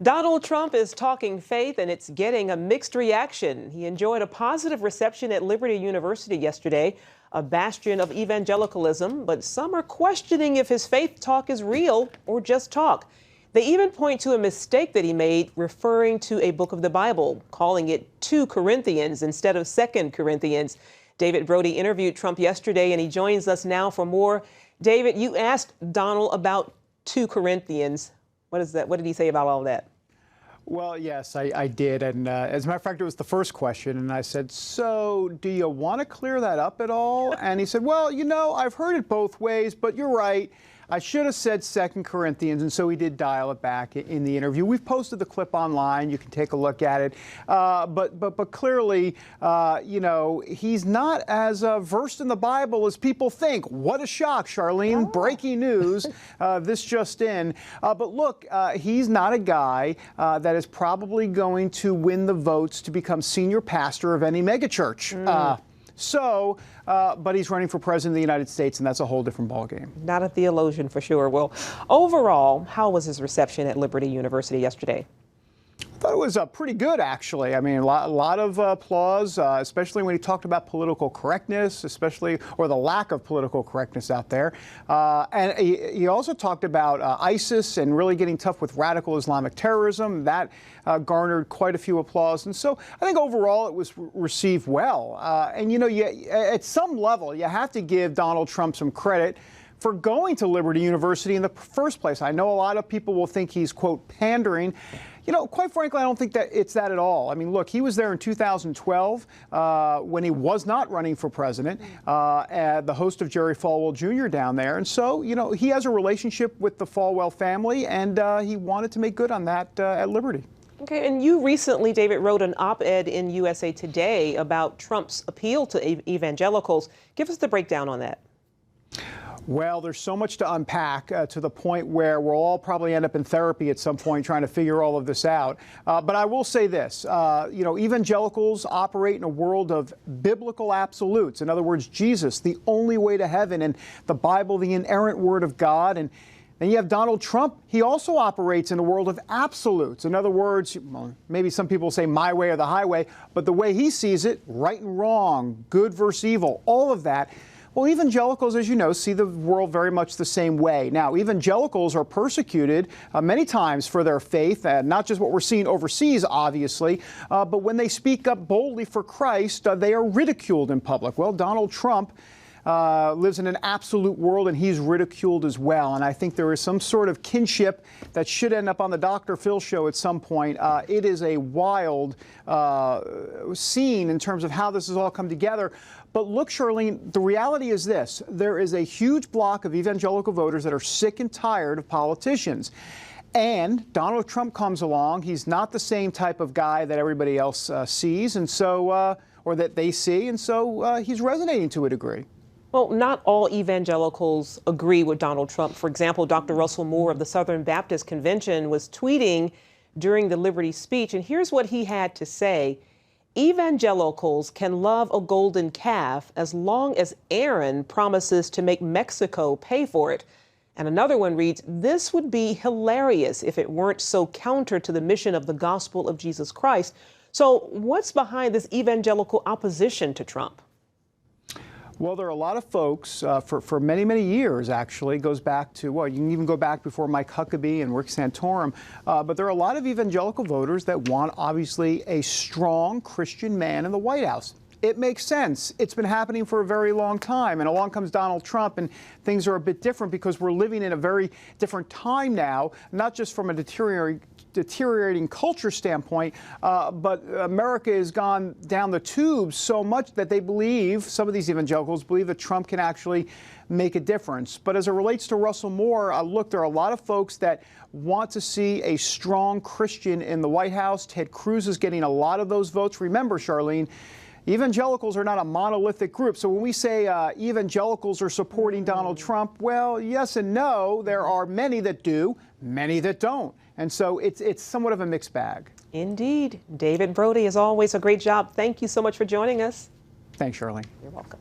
Donald Trump is talking faith and it's getting a mixed reaction. He enjoyed a positive reception at Liberty University yesterday, a bastion of evangelicalism, but some are questioning if his faith talk is real or just talk. They even point to a mistake that he made referring to a book of the Bible, calling it 2 Corinthians instead of 2 Corinthians. David Brody interviewed Trump yesterday and he joins us now for more. David, you asked Donald about 2 Corinthians. What is that? What did he say about all that? Well, yes, I did. And as a matter of fact, it was the first question. And I said, so do you want to clear that up at all? And he said, well, I've heard it both ways, but you're right. I should have said 2 Corinthians, and so he did dial it back in the interview. We've posted the clip online. You can take a look at it. But clearly, he's not as versed in the Bible as people think. What a shock, Charlene. Oh. Breaking news. This just in. But look, he's not a guy that is probably going to win the votes to become senior pastor of any megachurch. But he's running for president of the United States, and that's a whole different ballgame. Not a theologian for sure. Well, overall, how was his reception at Liberty University yesterday? I thought it was pretty good, actually. I mean, a lot of applause, especially when he talked about political correctness, or the lack of political correctness out there. And he also talked about ISIS and really getting tough with radical Islamic terrorism. That garnered quite a few applause. And so I think overall it was received well. At some level, you have to give Donald Trump some credit for going to Liberty University in the first place. I know a lot of people will think he's, quote, pandering. Quite frankly, I don't think that it's that at all. I mean, look, he was there in 2012 when he was not running for president, the host of Jerry Falwell Jr. down there. And so, he has a relationship with the Falwell family, and he wanted to make good on that at Liberty. Okay, and you recently, David, wrote an op-ed in USA Today about Trump's appeal to evangelicals. Give us the breakdown on that. Well, there's so much to unpack to the point where we'll all probably end up in therapy at some point trying to figure all of this out. But I will say this, evangelicals operate in a world of biblical absolutes. In other words, Jesus, the only way to heaven, and the Bible, the inerrant word of God. And then you have Donald Trump. He also operates in a world of absolutes. In other words, well, maybe some people say my way or the highway, but the way he sees it, right and wrong, good versus evil, all of that. Well, evangelicals, as you know, see the world very much the same way. Now, evangelicals are persecuted many times for their faith, not just what we're seeing overseas, obviously, but when they speak up boldly for Christ, they are ridiculed in public. Well, Donald Trump lives in an absolute world, and he's ridiculed as well. And I think there is some sort of kinship that should end up on the Dr. Phil show at some point. It is a wild scene in terms of how this has all come together. But look, Charlene, the reality is this. There is a huge block of evangelical voters that are sick and tired of politicians. And Donald Trump comes along. He's not the same type of guy that everybody else sees, and so, or that they see, and so he's resonating to a degree. Well, not all evangelicals agree with Donald Trump. For example, Dr. Russell Moore of the Southern Baptist Convention was tweeting during the Liberty speech, and here's what he had to say. Evangelicals can love a golden calf as long as Aaron promises to make Mexico pay for it. And another one reads, this would be hilarious if it weren't so counter to the mission of the gospel of Jesus Christ. So what's behind this evangelical opposition to Trump? Well, there are a lot of folks for many, many years, actually. It goes back to, well, you can even go back before Mike Huckabee and Rick Santorum. But there are a lot of evangelical voters that want, obviously, a strong Christian man in the White House. It makes sense. It's been happening for a very long time. And along comes Donald Trump, and things are a bit different because we're living in a very different time now, not just from a deteriorating culture standpoint, but America has gone down the tubes so much that they believe, some of these evangelicals believe, that Trump can actually make a difference. But as it relates to Russell Moore, look, there are a lot of folks that want to see a strong Christian in the White House. Ted Cruz is getting a lot of those votes. Remember, Charlene, evangelicals are not a monolithic group. So when we say evangelicals are supporting Donald Trump, well, yes and no. There are many that do, many that don't. And so it's somewhat of a mixed bag. Indeed. David Brody, as always, a great job. Thank you so much for joining us. Thanks, Charlene. You're welcome.